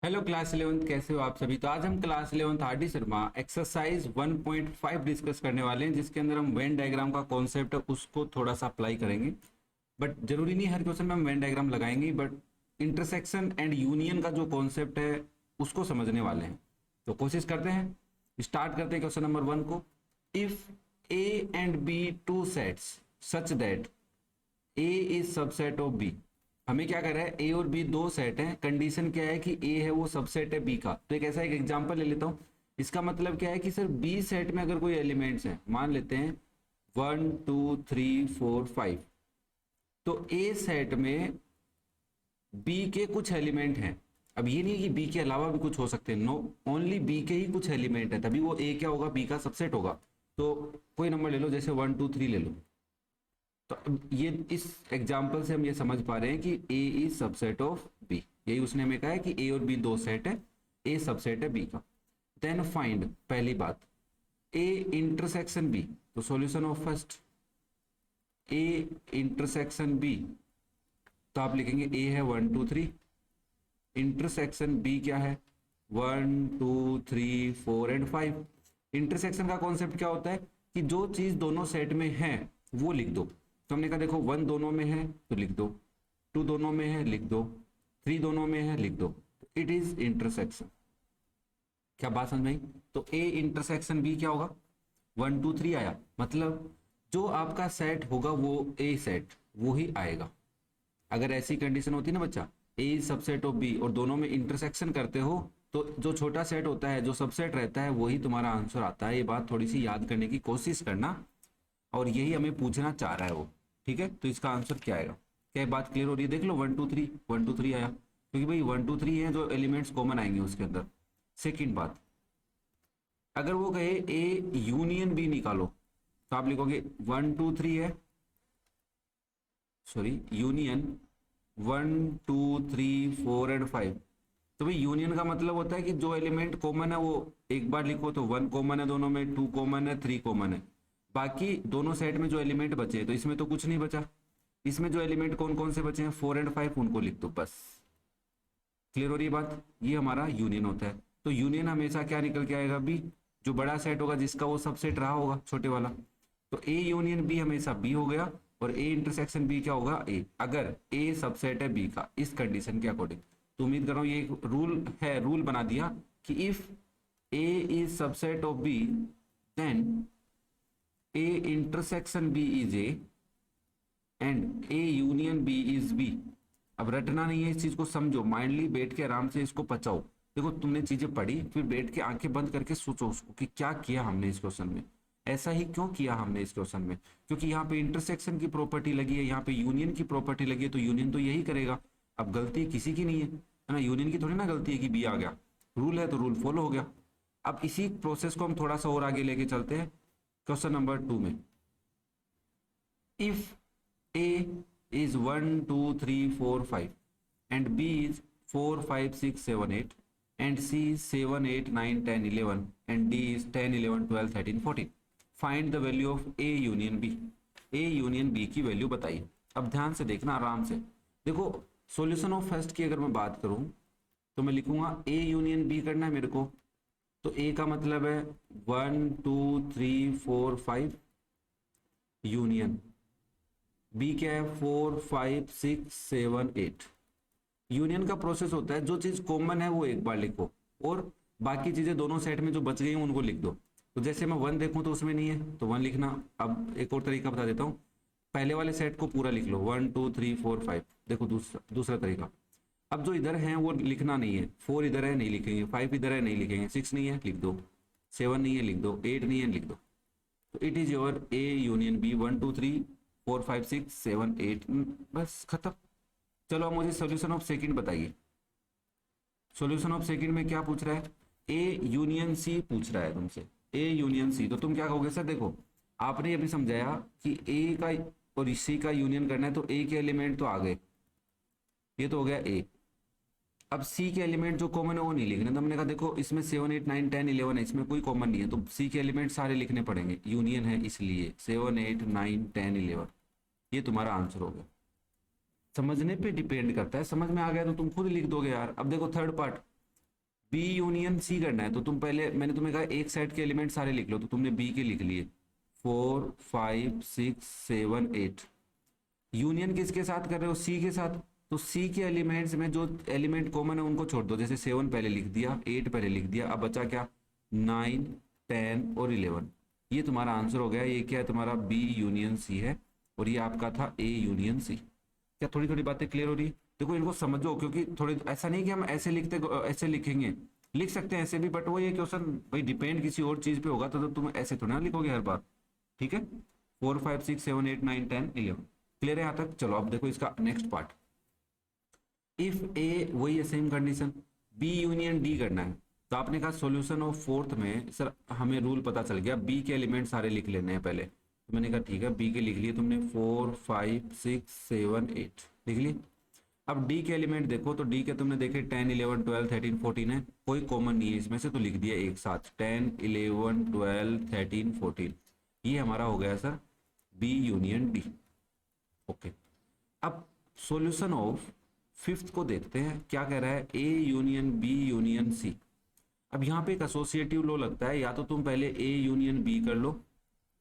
Hello class 11th, कैसे हो आप सभी। तो आज हम class 11th R D Sharma exercise 1.5 discuss करने वाले हैं, जिसके अंदर हम वेन डायग्राम का कॉन्सेप्ट है उसको थोड़ा सा अप्लाई करेंगे। बट जरूरी नहीं हर क्वेश्चन में हम वेन डायग्राम लगाएंगे, बट इंटरसेक्शन एंड यूनियन का जो कॉन्सेप्ट है उसको समझने वाले हैं। तो कोशिश करते हैं, स्टार्ट करते हैं क्वेश्चन नंबर 1 को। If A and B two sets such that A is subset of B. हमें क्या कर रहा है, ए और बी दो सेट हैं, कंडीशन क्या है कि ए है वो सबसेट है बी का। तो एक ऐसा एक एग्जांपल ले लेता हूं। इसका मतलब क्या है कि सर बी सेट में अगर कोई एलिमेंट्स हैं, मान लेते हैं 1 2 3 4 5, तो ए सेट में बी के कुछ एलिमेंट हैं। अब ये नहीं कि बी के अलावा भी कुछ हो सकते हैं, नो, ओनली बी के ही कुछ एलिमेंट है, तभी वो ए क्या होगा, बी का सबसेट होगा। तो कोई नंबर ले लो, जैसे 1 2 3 ले लो। तो अब ये इस एग्जाम्पल से हम ये समझ पा रहे हैं कि ए इज सबसेट ऑफ बी। यही उसने हमें कहा है कि ए और बी दो सेट है, ए सबसेट है बी का। देन फाइंड, पहली बात, ए इंटरसेक्शन बी। तो solution of first, A intersection B, तो आप लिखेंगे ए है 1 2 3, इंटरसेक्शन बी क्या है 1 2 3 4 एंड 5। इंटरसेक्शन का कॉन्सेप्ट क्या होता है कि जो चीज दोनों सेट में है वो लिख दो। तो हमने कहा देखो 1 दोनों में है तो लिख दो, 2 दोनों में है लिख दो, 3 दोनों में है लिख दो। It is intersection. क्या बात समझ में आई? तो ए इंटरसेक्शन बी क्या होगा, 1 2 3 आया, मतलब जो आपका सेट होगा वो ए सेट वो ही आएगा। अगर ऐसी कंडीशन होती ना बच्चा, ए सबसेट ऑफ बी और दोनों में इंटरसेक्शन करते हो, तो जो छोटा सेट होता है, जो सबसेट रहता है, वही तुम्हारा आंसर आता है। ये बात थोड़ी सी याद करने की कोशिश करना, और यही हमें पूछना चाह रहा है वो। ठीक है, तो इसका आंसर क्या आएगा? क्या बात क्लियर हो रही है? देख लो 1 2 3 आया, क्योंकि भाई 1 2 3 है जो एलिमेंट्स कॉमन आएंगे उसके अंदर। सेकेंड बात, अगर वो कहे ए यूनियन बी निकालो, तो आप लिखोगे 1 2 3 है, सॉरी यूनियन 1 2 3 4 एंड 5। तो भाई यूनियन का मतलब होता है कि जो एलिमेंट कॉमन है वो एक बार लिखो, तो 1 कॉमन है दोनों में, 2 कॉमन है, 3 कॉमन है। बाकी दोनों सेट में जो एलिमेंट बचे, तो इसमें तो कुछ नहीं बचा। इसमें जो एलिमेंट कौन कौन से बचे हैं, 4 एंड 5, उनको लिख दो बस। क्लियर हो रही है बात? ये हमारा यूनियन होता है। तो यूनियन हमेशा क्या निकल के आएगा, बी। जो बड़ा सेट होगा जिसका वो सबसेट रहा होगा छोटे वाला, तो ए यूनियन बी हमेशा बी हो गया, और ए इंटरसेक्शन बी क्या होगा, ए, अगर ए सबसेट है बी का, इस कंडीशन के अकॉर्डिंग। तो उम्मीद कर रहा हूं ये एक रूल है, रूल बना दिया कि if A is subset of B then A intersection B is A and A union B is B. अब रटना नहीं है, इस चीज को समझो, माइंडली बैठ के आराम से इसको पचाओ। देखो तुमने चीजें पढ़ी, फिर बैठ के आंखें बंद करके सोचो उसको कि क्या किया हमने इस क्वेश्चन में, ऐसा ही क्यों किया हमने इस क्वेश्चन में। क्योंकि यहाँ पे इंटरसेक्शन की प्रॉपर्टी लगी है, यहाँ पे यूनियन की प्रॉपर्टी लगी है, तो यूनियन तो यही करेगा। अब गलती किसी की नहीं है ना, यूनियन की थोड़ी ना गलती है कि बी आ गया, रूल है तो रूल फॉलो हो गया। अब इसी प्रोसेस को हम थोड़ा सा और आगे लेके चलते हैं क्वेश्चन नंबर 2 में। If A is 1 2 3 4 5 and B is 4 5 6 7 8 and C is 7 8 9 10 11 and D is 10 11 12 13 14, find the value of A union B। A union B की वैल्यू बताइए। अब ध्यान से देखना, आराम से देखो। सॉल्यूशन ऑफ फर्स्ट की अगर मैं बात करूं तो मैं लिखूंगा A यूनियन B करना है मेरे को। तो A का मतलब है 1 2 3 4 5 यूनियन, बी क्या है 4 5 6 7 8। यूनियन का प्रोसेस होता है जो चीज कॉमन है वो एक बार लिखो, और बाकी चीजें दोनों सेट में जो बच गई हैं उनको लिख दो। तो जैसे मैं 1 देखूं तो उसमें नहीं है तो 1 लिखना। अब एक और तरीका बता देता हूँ, पहले वाले सेट को पूरा लिख लो 1 2 3 4 5। देखो दूसरा दूसरा तरीका, अब जो इधर है वो लिखना नहीं है, 4 इधर है नहीं लिखेंगे, 5 इधर है नहीं लिखेंगे, 6 नहीं है लिख दो, 7 नहीं है लिख दो, 8 नहीं है लिख दो। तो it is your A union B 1 2 3 4 5 6 7 8, बस खत्म। चलो अब मुझे सॉल्यूशन ऑफ सेकंड बताइए। सॉल्यूशन ऑफ सेकंड में क्या पूछ रहा है, ए यूनियन सी पूछ रहा है तुमसे, ए यूनियन सी। तो तुम क्या कहोगे, सर देखो आपने अभी समझाया कि ए का और सी का यूनियन करना है, तो ए के एलिमेंट तो आ गए, ये तो हो गया ए। अब सी के एलिमेंट जो कॉमन है वो नहीं लिखने, तो हमने कहा देखो इसमें 7 8 9 10 11 है, इसमें कोई कॉमन नहीं है, तो सी के एलिमेंट सारे लिखने पड़ेंगे, यूनियन है इसलिए 7 8 9 10 11। ये तुम्हारा आंसर हो गया। समझने पे डिपेंड करता है, समझ में आ गया तो तुम खुद लिख दोगे यार। अब देखो third part, B union C करना है तो तुम पहले, मैंने तुम्हें कहा एक सेट के एलिमेंट सारे लिख लो, तो तुमने बी के लिख लिए 4 5 6 7 8। यूनियन किसके साथ कर रहे हो? सी के साथ। तो सी के एलिमेंट्स में जो एलिमेंट कॉमन है उनको छोड़ दो, जैसे 7 पहले लिख दिया, 8 पहले लिख दिया, अब बचा क्या? 9 10 और 11। ये तुम्हारा आंसर हो गया। ये क्या है तुम्हारा? बी यूनियन सी है, और ये आपका था ए यूनियन सी। क्या थोड़ी थोड़ी बातें क्लियर हो रही है? देखो इनको समझो, क्योंकि थोड़े ऐसा नहीं कि हम ऐसे लिखते ऐसे लिखेंगे, लिख सकते हैं ऐसे भी, बट वो ये क्वेश्चन भाई डिपेंड किसी और चीज पे होगा, तो तुम ऐसे थोड़ा ना लिखोगे हर बार। ठीक है, 4 5 6 7 8 9 10 11। क्लियर है यहाँ तक? चलो अब देखो इसका नेक्स्ट पार्ट। इफ ए, वही है same condition, B union D करना है, तो आपने कहा सॉल्यूशन ऑफ फोर्थ में सर हमें रूल पता चल गया, बी के एलिमेंट सारे लिख लेने हैं पहले। तो मैंने कहा ठीक है, बी के लिख लिए तुमने, 4 5 6 7 8 लिख लिए। अब डी के एलिमेंट देखो, तो डी के तुमने देखे 10 11 12 13 14 है, कोई कॉमन नहीं है इसमें से, तो लिख दिया एक साथ 10 11 12 13 14। ये हमारा हो गया sir B union D. Okay, अब सॉल्यूशन ऑफ फिफ्थ को देखते हैं, क्या कह रहा है? A union B union C. अब यहाँ पे एक एसोसिएटिव लॉ लगता है, या तो तुम पहले ए यूनियन बी कर लो,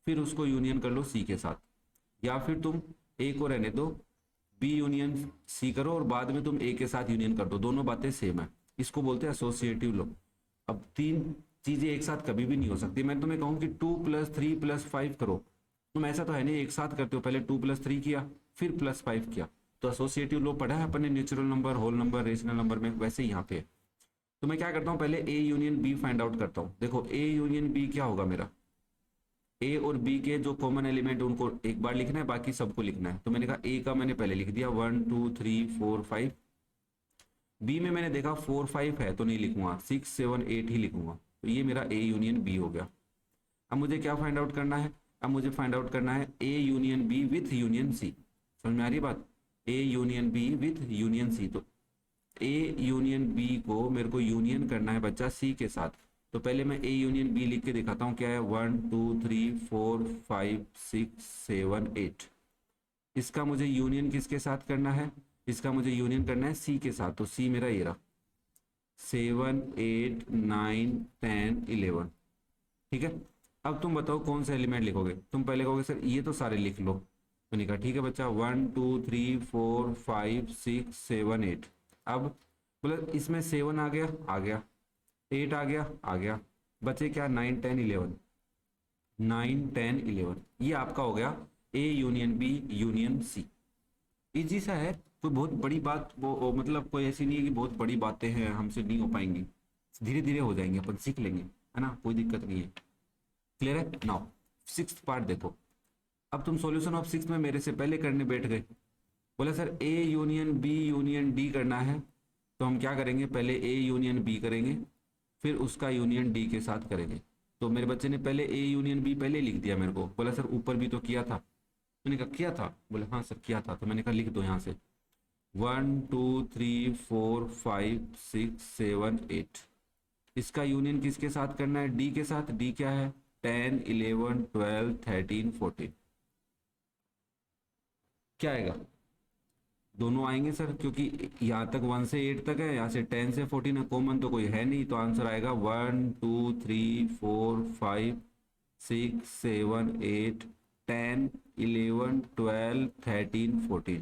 फिर उसको यूनियन कर लो सी के साथ, या फिर तुम ए को रहने दो, बी यूनियन सी करो और बाद में तुम ए के साथ यूनियन कर दो, दोनों बातें सेम है। इसको बोलते हैं एसोसिएटिव लॉ। अब तीन चीजें एक साथ कभी भी नहीं हो सकती। मैं तुम्हें कहूँ कि 2 + 3 + 5 करो, तुम ऐसा तो है नहीं एक साथ करते हो, पहले 2 + 3 किया फिर +5 किया। तो एसोसिएटिव लॉ पढ़ा है अपन ने natural number, whole number, rational number में, वैसे यहाँ पे। तो मैं क्या करता हूँ, पहले A union B find out करता हूँ। देखो ए यूनियन बी क्या होगा मेरा? ए और बी के जो कॉमन एलिमेंट उनको एक बार लिखना है, बाकी सबको लिखना है। तो मैंने कहा ए का मैंने पहले लिख दिया 1 2 3 4 5। बी में मैंने देखा 4 5 है तो नहीं लिखूंगा, 6 7 8 ही लिखूंगा। तो ये मेरा ए यूनियन बी हो गया। अब मुझे क्या फाइंड आउट करना है? अब मुझे फाइंड आउट करना है A union B with union C. समझ में आ रही बात? A union B with union C. तो ए यूनियन बी को मेरे को यूनियन करना है बच्चा सी के साथ। तो पहले मैं ए यूनियन बी लिख के दिखाता हूँ, क्या है? 1 2 3 4 5 6 7 8। इसका मुझे यूनियन किसके साथ करना है? इसका मुझे यूनियन करना है सी के साथ। तो सी मेरा ये रहा, 7 8 9 10 11। ठीक है, अब तुम बताओ कौन सा एलिमेंट लिखोगे? तुम पहले कहोगे सर ये तो सारे लिख लो। मैंने कहा ठीक है बच्चा, 1 2 3 4 5 6 7 8। अब बोले इसमें 7 आ गया, आ गया, 8 आ गया, आ गया, बचे क्या? 9 10 11। 9 10 11 ये आपका हो गया A union B union C. Easy सा है, कोई बहुत बड़ी बात मतलब कोई ऐसी नहीं है कि बहुत बड़ी बातें हैं हमसे नहीं हो पाएंगी, धीरे धीरे हो जाएंगे, अपन सीख लेंगे, है ना, कोई दिक्कत नहीं है। क्लियर है? नाउ सिक्स्थ पार्ट देखो। अब तुम सॉल्यूशन ऑफ सिक्स्थ में मेरे से पहले करने बैठ गए। बोले sir A union B union D करना है, तो हम क्या करेंगे? पहले ए यूनियन बी करेंगे, फिर उसका यूनियन डी के साथ करेंगे। तो मेरे बच्चे ने पहले ए यूनियन बी पहले लिख दिया मेरे को। बोला सर ऊपर भी तो किया था। मैंने कहा किया था? बोले हाँ सर किया था। तो मैंने कहा लिख दो यहाँ से 1 2 3 4 5 6 7 8। इसका यूनियन किसके साथ करना है? डी के साथ। डी क्या है? 10 11 12 13 14। क्या आएगा? दोनों आएंगे सर, क्योंकि यहाँ तक 1 से 8 तक है, यहाँ से 10 से 14 है, कॉमन तो कोई है नहीं। तो आंसर आएगा 1 2 3 4 5 6 7 8 10 11 12 13 14।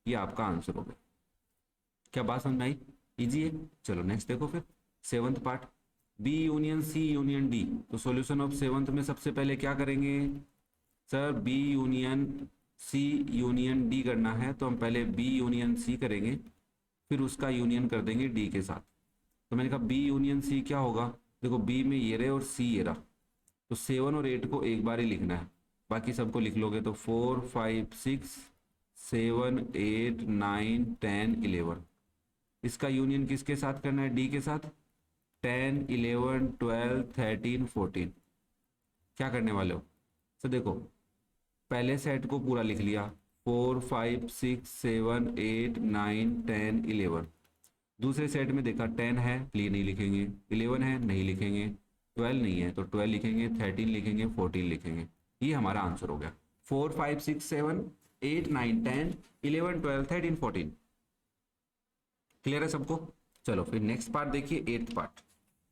ये आपका आंसर होगा। क्या बात समझ में आई? इजी है। चलो नेक्स्ट देखो फिर seventh part, B union C union D. तो सॉल्यूशन ऑफ सेवंथ में सबसे पहले क्या करेंगे sir? B union C union D करना है, तो हम पहले बी यूनियन सी करेंगे, फिर उसका यूनियन कर देंगे डी के साथ। तो मैंने कहा बी यूनियन सी क्या होगा? देखो बी में ये रहे और सी ये रहा, तो 7 और 8 को एक बार ही लिखना है, बाकी सबको लिख लोगे तो 4 5 6 7 8 9 10 11। इसका यूनियन किसके साथ करना है? डी के साथ। 10 11 12 13 14। क्या करने वाले हो? तो देखो पहले सेट को पूरा लिख लिया, 4 5 6 7 8 9 10 11। दूसरे सेट में देखा 10 है लिए नहीं लिखेंगे, 11 है नहीं लिखेंगे, 12 नहीं है तो 12 लिखेंगे, 13 लिखेंगे, 14 लिखेंगे। ये हमारा आंसर हो गया 4 5 6 7 8 9 10 11 12 13 14। क्लियर है सबको? चलो फिर नेक्स्ट पार्ट देखिए, एट्थ पार्ट।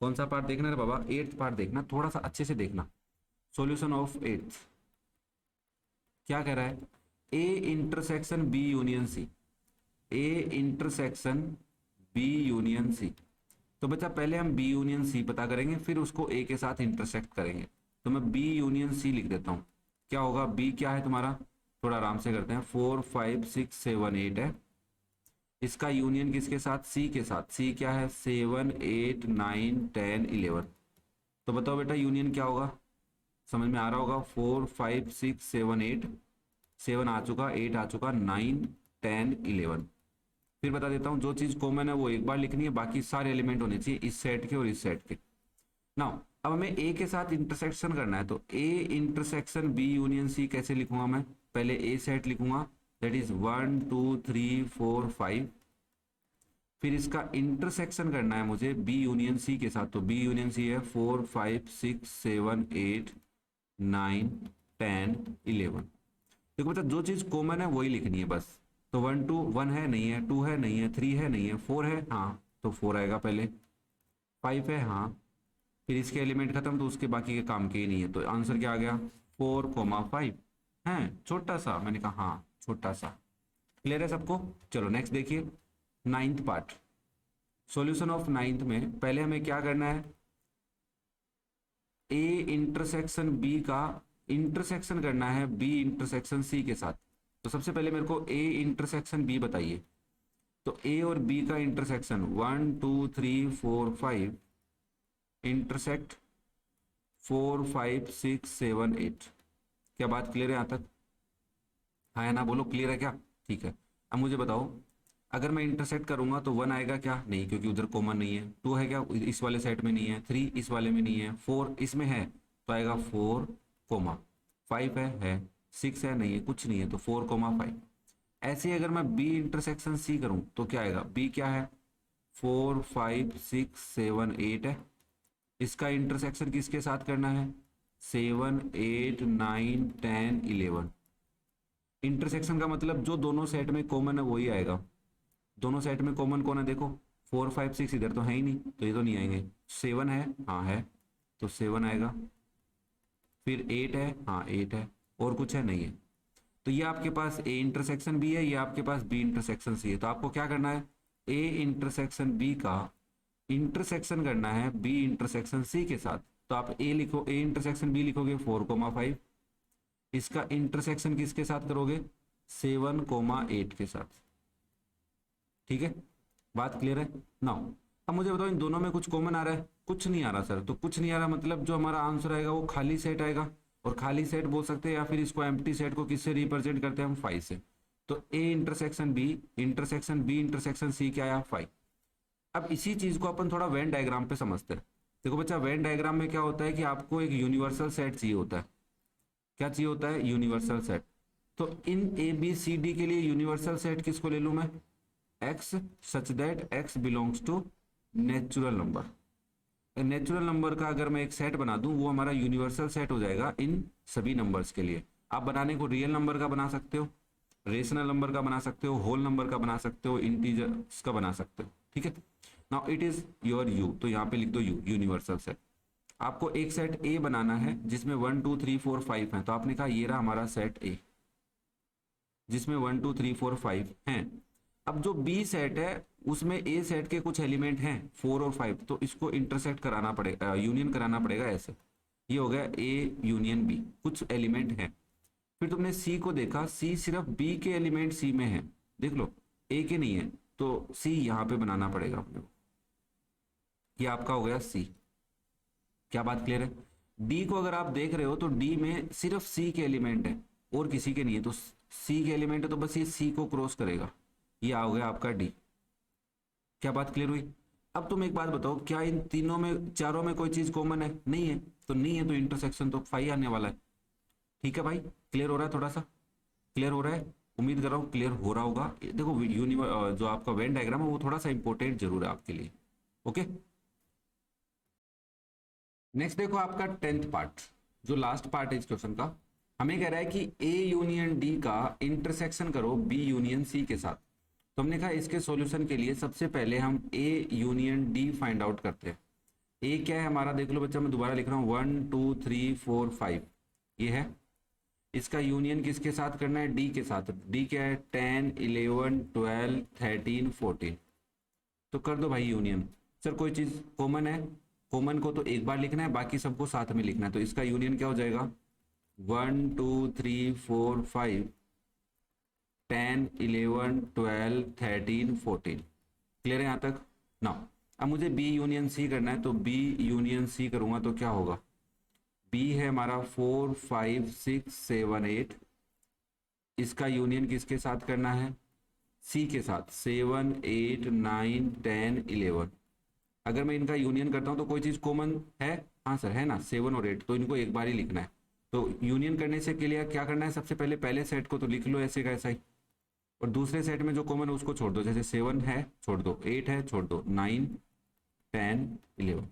कौन सा पार्ट देखना है बाबा? 8th पार्ट देखना, थोड़ा सा अच्छे से देखना। सॉल्यूशन ऑफ 8th क्या कह रहा है? A intersection B union C, A intersection B union C. तो बच्चा पहले हम बी यूनियन सी पता करेंगे, फिर उसको ए के साथ इंटरसेक्ट करेंगे। तो मैं बी यूनियन सी लिख देता हूं। क्या होगा? बी क्या है तुम्हारा? थोड़ा आराम से करते हैं। 4 5 6 7 8 है। इसका यूनियन किसके साथ? सी के साथ। सी क्या है? 7 8 9 10 11। तो बताओ बेटा यूनियन क्या होगा? समझ में आ रहा होगा? 4 5 6 7 8, 7 आ चुका, 8 आ चुका, 9 10 11। फिर बता देता हूँ, जो चीज कॉमन है वो एक बार लिखनी है, बाकी सारे एलिमेंट होने चाहिए इस सेट के और इस सेट के। नाउ अब हमें ए के साथ इंटरसेक्शन करना है, तो A intersection B union C कैसे लिखूंगा मैं? पहले ए सेट लिखूंगा, दैट इज 1 2 3 4 5। फिर इसका इंटरसेक्शन करना है मुझे बी यूनियन सी के साथ, तो बी यूनियन सी है 4 5 6 7 8 9 10 11। देखो बच्चा जो चीज कॉमन है वही लिखनी है बस। तो 1 2 1 है नहीं है, 2 है नहीं है, 3 है नहीं है, 4 है हाँ तो 4 आएगा पहले, 5 है हाँ, फिर इसके एलिमेंट खत्म तो उसके बाकी के काम के ही नहीं है। तो आंसर क्या आ गया? 4,5 है। छोटा सा, मैंने कहा हाँ छोटा सा। क्लियर है सबको? चलो नेक्स्ट देखिए, 9th part. Solution of 9th में पहले हमें क्या करना है? ए इंटरसेक्शन बी का इंटरसेक्शन करना है बी इंटरसेक्शन सी के साथ। तो सबसे पहले मेरे को ए इंटरसेक्शन बी बताइए। तो ए और बी का इंटरसेक्शन 1 2 3 4 5 इंटरसेक्ट 4 5 6 7 8। क्या बात क्लियर है यहाँ तक? हाँ या ना बोलो, क्लियर है क्या? ठीक है। अब मुझे बताओ, अगर मैं इंटरसेक्ट करूंगा तो 1 आएगा क्या? नहीं, क्योंकि उधर कॉमन नहीं है। 2 है क्या? इस वाले सेट में नहीं है। 3 इस वाले में नहीं है। 4 इसमें है तो आएगा 4, 5 है 6 है नहीं है, कुछ नहीं है, तो 4, 5। ऐसे ही अगर मैं बी इंटरसेक्शन सी करूं तो क्या आएगा? बी क्या है? 4 5 6 7 8 है। इसका इंटरसेक्शन किसके साथ करना है? 7 8 9 10 11। इंटरसेक्शन का मतलब जो दोनों सेट में कॉमन है वही आएगा। दोनों सेट में कॉमन कौन है? देखो 4 5 6 इधर तो है ही नहीं, तो ये तो नहीं आएंगे। 7 है हाँ है, तो 7 आएगा। फिर 8 है हाँ 8 है, और कुछ है नहीं है। तो ये आपके पास ए इंटरसेक्शन बी है, ये आपके पास बी इंटरसेक्शन सी है। तो आपको क्या करना है? ए इंटरसेक्शन बी का इंटरसेक्शन करना है बी इंटरसेक्शन सी के साथ। तो आप ए लिखो, ए इंटरसेक्शन बी लिखोगे 4,5। इसका इंटरसेक्शन किसके साथ करोगे? 7,8 के साथ। ठीक है, बात क्लियर है? नाउ अब मुझे बताओ, इन दोनों में कुछ कॉमन आ रहा है? कुछ नहीं आ रहा सर। तो कुछ नहीं आ रहा मतलब जो हमारा आंसर आएगा वो खाली सेट आएगा। और खाली सेट बोल सकते हैं, या फिर इसको एम्प्टी सेट को किससे रिप्रेजेंट करते हैं हम? 5 से। तो A intersection B intersection C क्या आया? 5। अब इसी चीज को अपन थोड़ा वेन डायग्राम पे समझते हैं। देखो बच्चा, वेन डायग्राम में क्या होता है कि आपको एक यूनिवर्सल सेट चाहिए होता है। क्या चाहिए होता है? Universal set. तो इन ए बी सी डी के लिए यूनिवर्सल सेट किसको ले लूं मैं? x such that x belongs to natural number. Natural number का अगर मैं एक सेट बना दूं वो हमारा यूनिवर्सल सेट हो जाएगा इन सभी नंबर्स के लिए। आप बनाने को रियल नंबर का बना सकते हो, रेशनल नंबर का बना सकते हो, होल नंबर का बना सकते हो, इंटीजर्स का बना सकते हो। ठीक है, now it is your you, तो यहाँ पे लिख दो यू, यूनिवर्सल सेट। आपको एक सेट ए बनाना है जिसमें 1 2 3 4 5 है, तो आपने कहा ये रहा हमारा सेट ए जिसमें 1 2 3 4 5 हैं। अब जो बी सेट है उसमें ए सेट के कुछ एलिमेंट हैं 4 और 5, तो इसको इंटरसेक्ट कराना पड़ेगा, यूनियन कराना पड़ेगा ऐसे। ये हो गया ए यूनियन बी, कुछ एलिमेंट है। फिर तुमने सी को देखा, सी सिर्फ बी के एलिमेंट सी में है, देख लो ए के नहीं है, तो सी यहाँ पे बनाना पड़ेगा अपने को। ये आपका हो गया सी। क्या बात क्लियर है? डी को अगर आप देख रहे हो तो डी में सिर्फ सी के एलिमेंट है और किसी के नहीं है, तो सी के एलिमेंट है तो बस ये सी को क्रॉस करेगा। ये आ गया आपका डी। क्या बात क्लियर हुई? अब तुम एक बात बताओ, क्या इन तीनों में चारों में कोई चीज कॉमन है? नहीं है, तो नहीं है तो इंटरसेक्शन तो 5 आने वाला है। ठीक है भाई, क्लियर हो रहा है? थोड़ा सा क्लियर हो रहा है? उम्मीद कर रहा हूँ क्लियर हो रहा होगा। देखो जो आपका वेन डायग्राम है वो थोड़ा सा इंपॉर्टेंट जरूर है आपके लिए। ओके, नेक्स्ट देखो आपका 10th पार्ट, जो लास्ट पार्ट है इस क्वेश्चन का। हमें कह रहा है कि ए यूनियन डी का इंटरसेक्शन करो बी यूनियन सी के साथ। तो हमने कहा इसके सॉल्यूशन के लिए सबसे पहले हम A union D find out करते हैं। ए क्या है हमारा, देख लो बच्चा, मैं दोबारा लिख रहा हूँ, 1 2 3 4 5 ये है। इसका यूनियन किसके साथ करना है, डी के साथ। डी क्या है, 10 11 12 13 14। तो कर दो भाई यूनियन। सर कोई चीज कॉमन है, कॉमन को तो एक बार लिखना है, बाकी सबको साथ में लिखना है। तो इसका यूनियन क्या हो जाएगा, 1 2 3 4 5 10 11 12 13 14। क्लियर है यहाँ तक ना। अब मुझे बी यूनियन सी करना है, तो बी यूनियन सी करूंगा तो क्या होगा, बी है हमारा 4 5 6 7 8। इसका यूनियन किसके साथ करना है, सी के साथ, 7 8 9 10 11। अगर मैं इनका यूनियन करता हूं तो कोई चीज कॉमन है, हाँ सर है ना, 7 और 8, तो इनको एक बार ही लिखना है। तो यूनियन करने से के लिए क्या करना है, सबसे पहले पहले सेट को तो लिख लो ऐसे का ऐसा ही, और दूसरे सेट में जो कॉमन है उसको छोड़ दो। जैसे 7 है छोड़ दो, 8 है छोड़ दो, 9 10 11।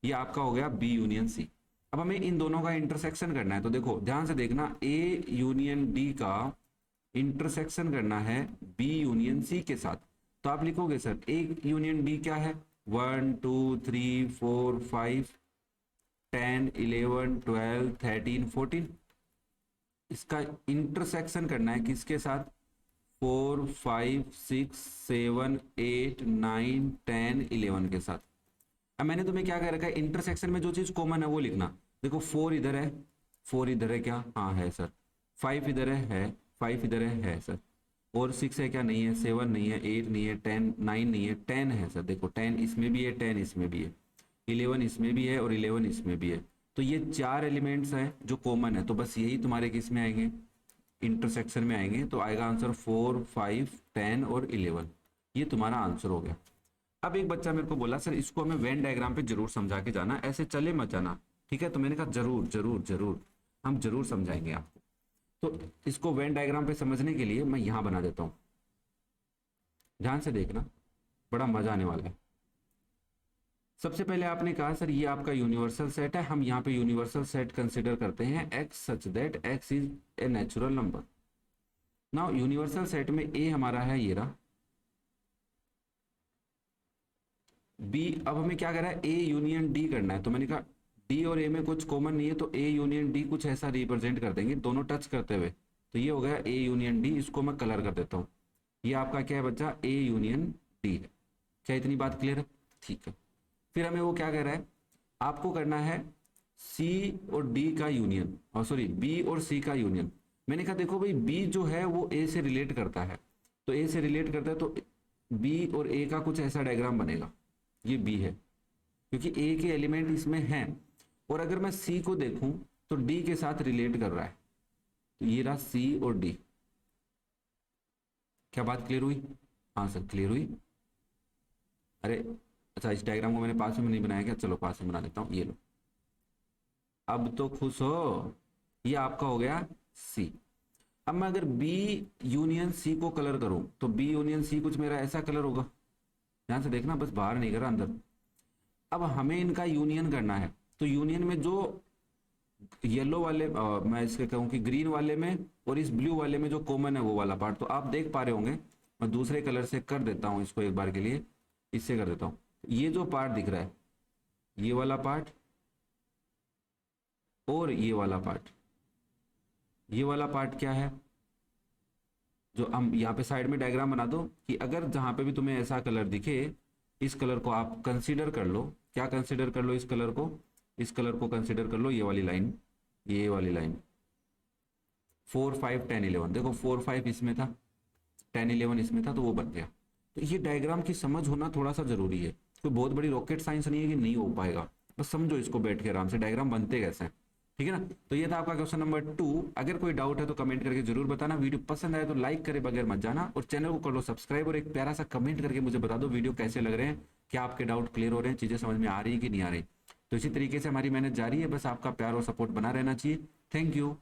ये आपका हो गया बी यूनियन सी। अब हमें इन दोनों का इंटरसेक्शन करना है। तो देखो ध्यान से देखना, ए यूनियन डी का इंटरसेक्शन करना है बी यूनियन सी के साथ। तो आप लिखोगे सर ए यूनियन डी क्या है, 1 2 3 4 5 10 11 12 13 14। इसका इंटरसेक्शन करना है किसके साथ, 4 5 6 7 8 9 10 11 के साथ। अब मैंने तुम्हें क्या कह रखा है, इंटरसेक्शन में जो चीज कॉमन है वो लिखना। देखो 4 इधर है, 4 इधर है क्या, हाँ है सर। 5 इधर है 5 इधर है सर। और 6 है क्या, नहीं है। 7 नहीं है, 8 नहीं है, 10 9 नहीं है, 10 है सर। देखो 10 इसमें भी है, 10 इसमें भी है, 11 इसमें भी है और 11 इसमें भी है। तो ये 4 एलिमेंट्स हैं जो कॉमन है। तो बस यही तुम्हारे किस में आएंगे, इंटरसेक्शन में आएंगे। तो आएगा आंसर 4 5 10 और 11। ये तुम्हारा आंसर हो गया। अब एक बच्चा मेरे को बोला सर इसको हमें वेन डायग्राम पे जरूर समझा के जाना, ऐसे चले मत जाना, ठीक है। तो मैंने कहा जरूर जरूर जरूर, हम जरूर समझाएंगे आपको। तो इसको वेन डायग्राम पे समझने के लिए मैं यहां बना देता हूं, ध्यान से देखना, बड़ा मजा आने वाला है। सबसे पहले आपने कहा सर ये आपका यूनिवर्सल सेट है, हम यहाँ पे यूनिवर्सल सेट कंसिडर करते हैं x such that x is a natural number. Now universal set में ए हमारा है ये रहा, बी। अब हमें क्या करना है, ए यूनियन डी करना है। तो मैंने कहा डी और ए में कुछ कॉमन नहीं है, तो ए यूनियन डी कुछ ऐसा रिप्रेजेंट कर देंगे दोनों टच करते हुए। तो ये हो गया ए यूनियन डी, इसको मैं कलर कर देता हूँ। ये आपका क्या है बच्चा, ए यूनियन डी है। क्या इतनी बात क्लियर है, ठीक है। फिर हमें वो क्या कह रहा है, आपको करना है सी और डी का यूनियन, और सॉरी बी और सी का यूनियन। मैंने कहा देखो भाई बी जो है वो ए से रिलेट करता है, तो ए से रिलेट करता है, तो बी और ए का कुछ ऐसा डायग्राम बनेगा। ये बी है क्योंकि ए के एलिमेंट इसमें हैं, और अगर मैं सी को देखूं तो डी के साथ रिलेट कर रहा है। तो ये रहा सी और डी। क्या बात क्लियर हुई, हाँ सर क्लियर हुई। अरे अच्छा, इस डायग्राम को मैंने पास में नहीं बनाया क्या, चलो पास में बना देता हूँ, ये लो। अब तो खुश हो, ये आपका हो गया सी। अब मैं अगर बी यूनियन सी को कलर करूं तो बी यूनियन सी कुछ मेरा ऐसा कलर होगा, ध्यान से देखना, बस बाहर नहीं कर रहा अंदर। अब हमें इनका यूनियन करना है, तो यूनियन में जो येलो वाले मैं इसके कहूँ कि ग्रीन वाले में और इस ब्लू वाले में जो कॉमन है वो वाला पार्ट, तो आप देख पा रहे होंगे। मैं दूसरे कलर से कर देता हूँ इसको एक बार के लिए, इससे कर देता हूँ। ये जो पार्ट दिख रहा है, ये वाला पार्ट और ये वाला पार्ट, ये वाला पार्ट क्या है, जो हम यहाँ पे साइड में डायग्राम बना दो कि अगर जहां पे भी तुम्हें ऐसा कलर दिखे, इस कलर को आप कंसीडर कर लो। क्या कंसीडर कर लो इस कलर को, इस कलर को कंसीडर कर लो, ये वाली लाइन, ये वाली लाइन। 4 5 10 11, देखो 4 5 इसमें था, 10 11 इसमें था, तो वो बन गया। तो ये डायग्राम की समझ होना थोड़ा सा जरूरी है, कोई बहुत बड़ी रॉकेट साइंस नहीं है कि नहीं हो पाएगा, बस समझो इसको बैठ के आराम से डायग्राम बनते कैसे हैं, ठीक है ना। तो ये था आपका क्वेश्चन नंबर 2। अगर कोई डाउट है तो कमेंट करके जरूर बताना। वीडियो पसंद आए तो लाइक करे बगैर मत जाना, और चैनल को कर लो सब्सक्राइब, और एक प्यारा सा कमेंट करके मुझे बता दो वीडियो कैसे लग रहे हैं, क्या आपके डाउट क्लियर हो रहे हैं, चीजें समझ में आ रही है कि नहीं आ रही। तो इसी तरीके से हमारी मेहनत जारी है, बस आपका प्यार और सपोर्ट बना रहना चाहिए। Thank you.